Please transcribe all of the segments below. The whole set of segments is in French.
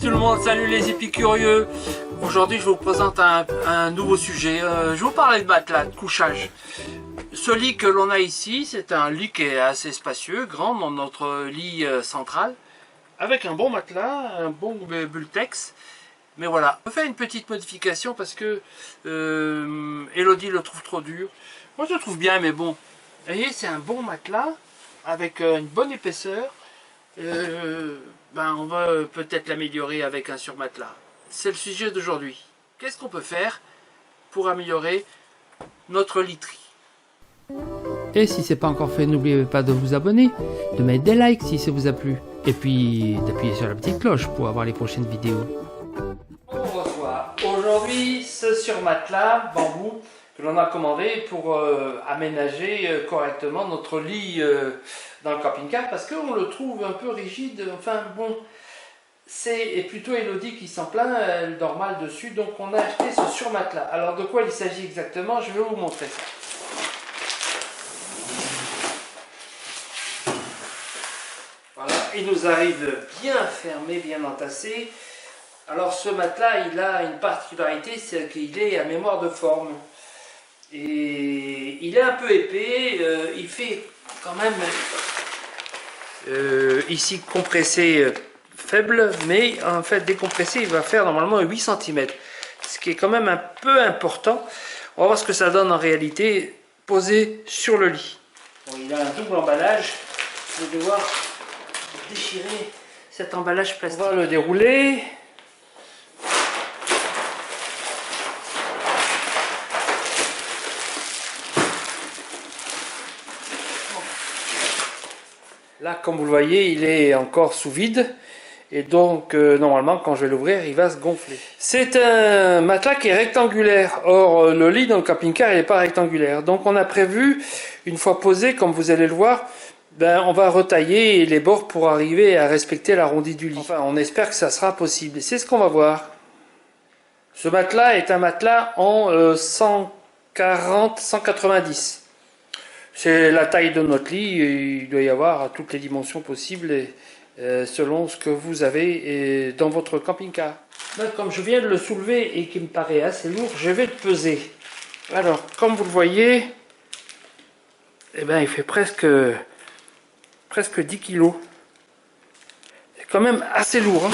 tout le monde, salut les épicurieux. Aujourd'hui je vous présente un nouveau sujet. Je vais vous parler de matelas, de couchage. Ce lit que l'on a ici, c'est un lit qui est assez spacieux, grand dans notre lit central. Avec un bon matelas, un bon Bultex. Mais voilà, on fait une petite modification parce que Elodie le trouve trop dur. Moi je le trouve bien, mais bon. Vous voyez, c'est un bon matelas avec une bonne épaisseur. On va peut-être l'améliorer avec un surmatelas. C'est le sujet d'aujourd'hui. Qu'est-ce qu'on peut faire pour améliorer notre literie? Et si ce n'est pas encore fait, n'oubliez pas de vous abonner, de mettre des likes si ça vous a plu, et puis d'appuyer sur la petite cloche pour avoir les prochaines vidéos. On reçoit aujourd'hui ce surmatelas bambou que l'on a commandé pour aménager correctement notre lit dans le camping-car, parce qu'on le trouve un peu rigide. Enfin bon, c'est plutôt Elodie qui s'en plaint, elle dort mal dessus, donc on a acheté ce surmatelas. Alors de quoi il s'agit exactement? Je vais vous montrer ça. Voilà, il nous arrive bien fermé, bien entassé. Alors ce matelas, il a une particularité, c'est qu'il est à mémoire de forme. Et il est un peu épais, il fait quand même ici compressé faible, mais en fait décompressé il va faire normalement 8 cm. Ce qui est quand même un peu important. On va voir ce que ça donne en réalité posé sur le lit. Bon, il a un double emballage, je vais devoir déchirer cet emballage plastique. On va le dérouler. Là, comme vous le voyez, il est encore sous vide. Et donc, normalement, quand je vais l'ouvrir, il va se gonfler. C'est un matelas qui est rectangulaire. Or, le lit dans le camping-car, il n'est pas rectangulaire. Donc, on a prévu, une fois posé, comme vous allez le voir, on va retailler les bords pour arriver à respecter l'arrondi du lit. Enfin, on espère que ça sera possible. Et c'est ce qu'on va voir. Ce matelas est un matelas en 140-190. C'est la taille de notre lit, il doit y avoir toutes les dimensions possibles selon ce que vous avez dans votre camping-car. Comme je viens de le soulever et qu'il me paraît assez lourd, je vais le peser. Alors, comme vous le voyez, il fait presque 10 kg. C'est quand même assez lourd.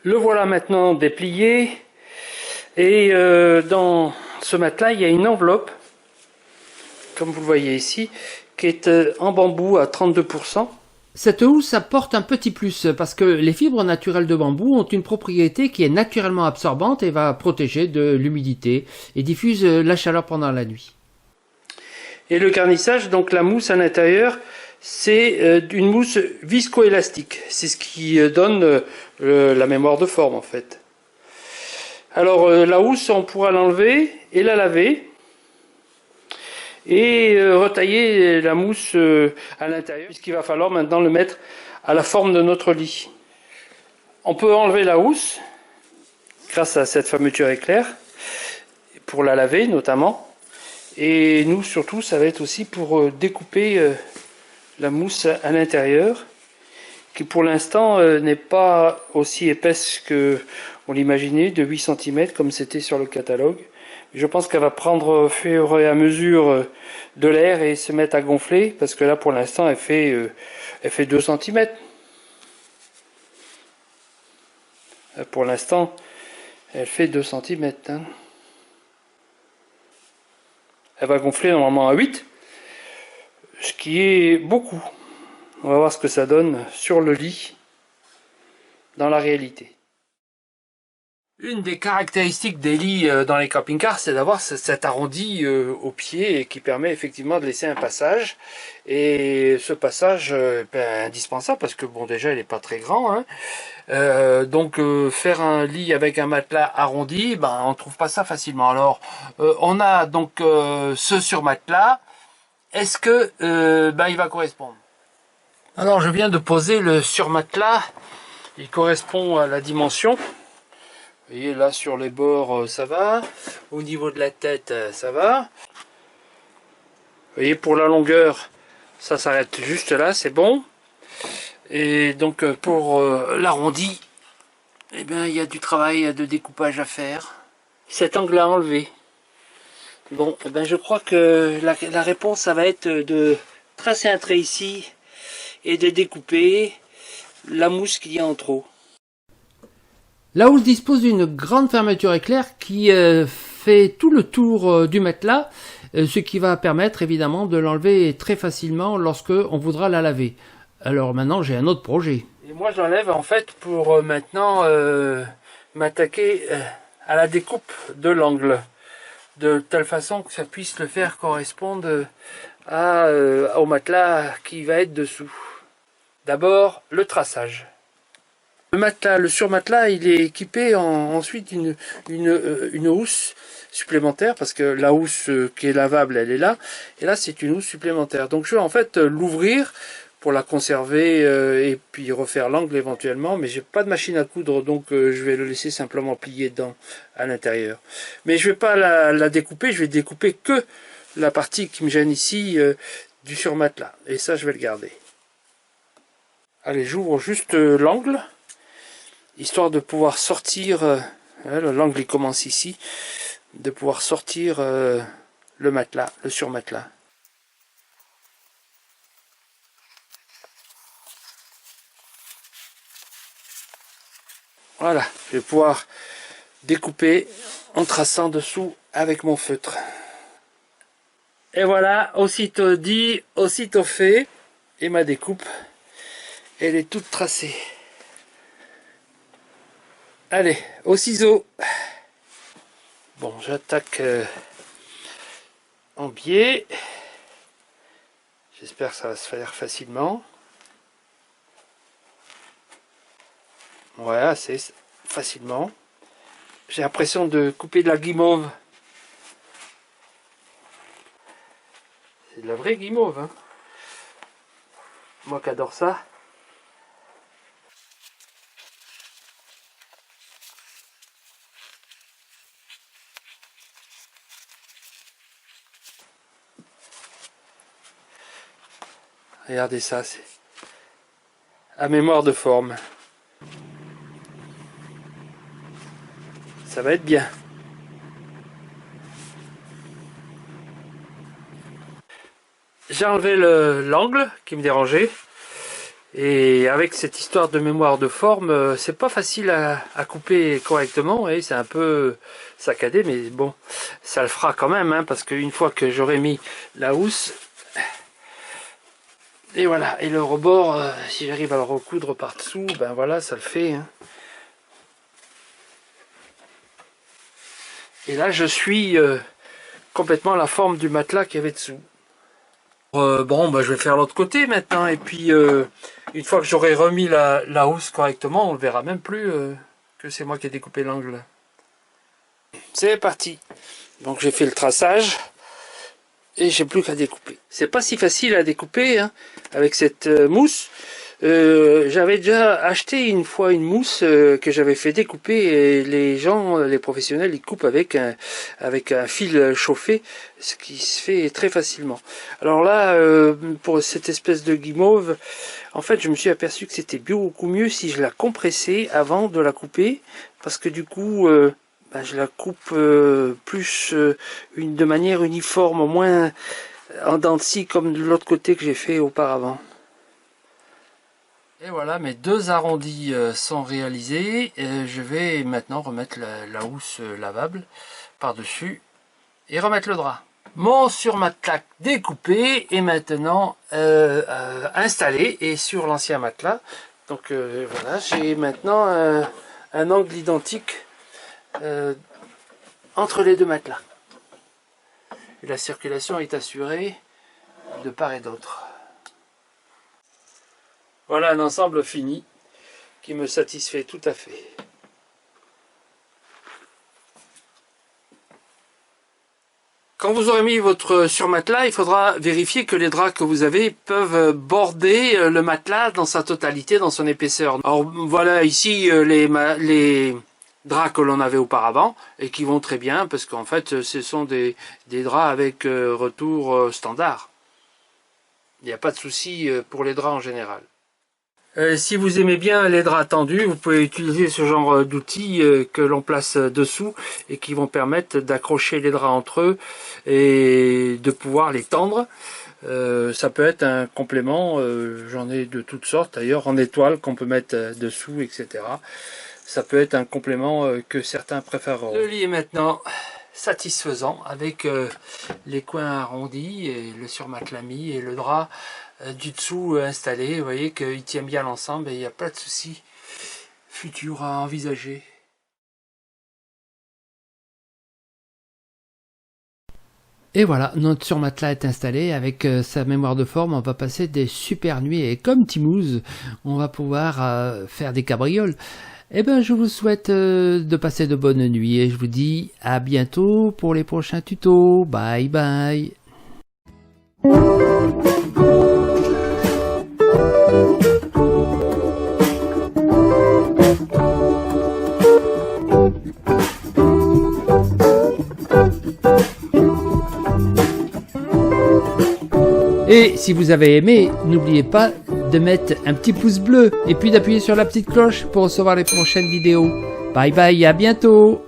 Le voilà maintenant déplié. Et dans ce matelas, il y a une enveloppe, comme vous le voyez ici, qui est en bambou à 32%. Cette housse apporte un petit plus parce que les fibres naturelles de bambou ont une propriété qui est naturellement absorbante et va protéger de l'humidité et diffuse la chaleur pendant la nuit. Et le garnissage, donc la mousse à l'intérieur, c'est une mousse viscoélastique. C'est ce qui donne la mémoire de forme en fait. Alors la housse, on pourra l'enlever et la laver. Et retailler la mousse à l'intérieur, puisqu'il va falloir maintenant le mettre à la forme de notre lit. On peut enlever la housse grâce à cette fermeture éclair pour la laver notamment, et nous surtout ça va être aussi pour découper la mousse à l'intérieur, qui pour l'instant n'est pas aussi épaisse que on l'imaginait, de 8 cm comme c'était sur le catalogue. Je pense qu'elle va prendre au fur et à mesure de l'air et se mettre à gonfler, parce que là pour l'instant elle fait 2 cm. Pour l'instant elle fait 2 cm. Elle va gonfler normalement à 8, ce qui est beaucoup. On va voir ce que ça donne sur le lit dans la réalité. Une des caractéristiques des lits dans les camping-cars, c'est d'avoir cet arrondi au pied et qui permet effectivement de laisser un passage. Et ce passage est indispensable parce que bon, déjà il n'est pas très grand. Hein. Donc faire un lit avec un matelas arrondi, on ne trouve pas ça facilement. Alors on a donc ce surmatelas. Est-ce que il va correspondre? Alors je viens de poser le surmatelas. Il correspond à la dimension. Vous voyez là sur les bords ça va, au niveau de la tête ça va. Vous voyez pour la longueur ça s'arrête juste là, c'est bon. Et donc pour l'arrondi, eh bien, il y a du travail de découpage à faire. Cet angle à enlever. Bon, eh ben, je crois que la réponse, ça va être de tracer un trait ici et de découper la mousse qu'il y a en trop. La housse dispose d'une grande fermeture éclair qui fait tout le tour du matelas, ce qui va permettre évidemment de l'enlever très facilement lorsque on voudra la laver. Alors maintenant j'ai un autre projet. Et moi j'enlève en fait pour maintenant m'attaquer à la découpe de l'angle, de telle façon que ça puisse le faire correspondre au matelas qui va être dessous. D'abord le traçage. Le matelas, le surmatelas, il est équipé ensuite une housse supplémentaire, parce que la housse qui est lavable, elle est là, et là c'est une housse supplémentaire. Donc je vais en fait l'ouvrir pour la conserver et puis refaire l'angle éventuellement, mais j'ai pas de machine à coudre, donc je vais le laisser simplement plier dedans à l'intérieur. Mais je vais pas la découper, je vais découper que la partie qui me gêne ici du surmatelas, et ça je vais le garder. Allez, j'ouvre juste l'angle, histoire de pouvoir sortir, l'angle il commence ici, de pouvoir sortir le matelas, le surmatelas. Voilà, je vais pouvoir découper en traçant dessous avec mon feutre. Et voilà, aussitôt dit, aussitôt fait, et ma découpe, elle est toute tracée. Allez, au ciseau. Bon, j'attaque en biais. J'espère que ça va se faire facilement. Ouais, assez facilement. J'ai l'impression de couper de la guimauve. C'est de la vraie guimauve, hein. Moi qui adore ça. Regardez ça, c'est à mémoire de forme. Ça va être bien. J'ai enlevé l'angle qui me dérangeait. Et avec cette histoire de mémoire de forme, c'est pas facile à couper correctement. Et c'est un peu saccadé, mais bon, ça le fera quand même, hein, parce qu'une fois que j'aurai mis la housse, et voilà, et le rebord, si j'arrive à le recoudre par dessous, ben voilà, ça le fait, hein. Et là, je suis complètement la forme du matelas qu'il y avait dessous. Bon, bah, je vais faire l'autre côté maintenant, et puis une fois que j'aurai remis la housse correctement, on ne verra même plus que c'est moi qui ai découpé l'angle. C'est parti. Donc j'ai fait le traçage. Et j'ai plus qu'à découper. C'est pas si facile à découper, hein, avec cette mousse. J'avais déjà acheté une fois une mousse que j'avais fait découper, et les gens, les professionnels, ils coupent avec un fil chauffé, ce qui se fait très facilement. Alors là, pour cette espèce de guimauve, en fait, je me suis aperçu que c'était beaucoup mieux si je la compressais avant de la couper, parce que du coup, je la coupe plus de manière uniforme, moins en dents de scie comme de l'autre côté que j'ai fait auparavant. Et voilà, mes deux arrondis sont réalisés. Je vais maintenant remettre la housse lavable par-dessus et remettre le drap. Mon surmatelas découpé est maintenant installé et sur l'ancien matelas. Donc voilà, j'ai maintenant un angle identique entre les deux matelas. Et la circulation est assurée de part et d'autre. Voilà un ensemble fini qui me satisfait tout à fait. Quand vous aurez mis votre surmatelas, il faudra vérifier que les draps que vous avez peuvent border le matelas dans sa totalité, dans son épaisseur. Alors voilà ici les draps que l'on avait auparavant et qui vont très bien parce qu'en fait ce sont des draps avec retour standard. Il n'y a pas de souci pour les draps en général. Si vous aimez bien les draps tendus, vous pouvez utiliser ce genre d'outils que l'on place dessous et qui vont permettre d'accrocher les draps entre eux et de pouvoir les tendre. Ça peut être un complément, j'en ai de toutes sortes d'ailleurs, en étoile qu'on peut mettre dessous, etc. Ça peut être un complément que certains préfèreront. Le lit est maintenant satisfaisant avec les coins arrondis et le surmatelas mis et le drap du dessous installé. Vous voyez qu'il tient bien l'ensemble et il n'y a pas de souci futur à envisager. Et voilà, notre surmatelas est installé avec sa mémoire de forme. On va passer des super nuits et comme Timouze, on va pouvoir faire des cabrioles. Eh bien, je vous souhaite de passer de bonnes nuits et je vous dis à bientôt pour les prochains tutos. Bye bye. Et si vous avez aimé, n'oubliez pas de mettre un petit pouce bleu et puis d'appuyer sur la petite cloche pour recevoir les prochaines vidéos. Bye bye, à bientôt!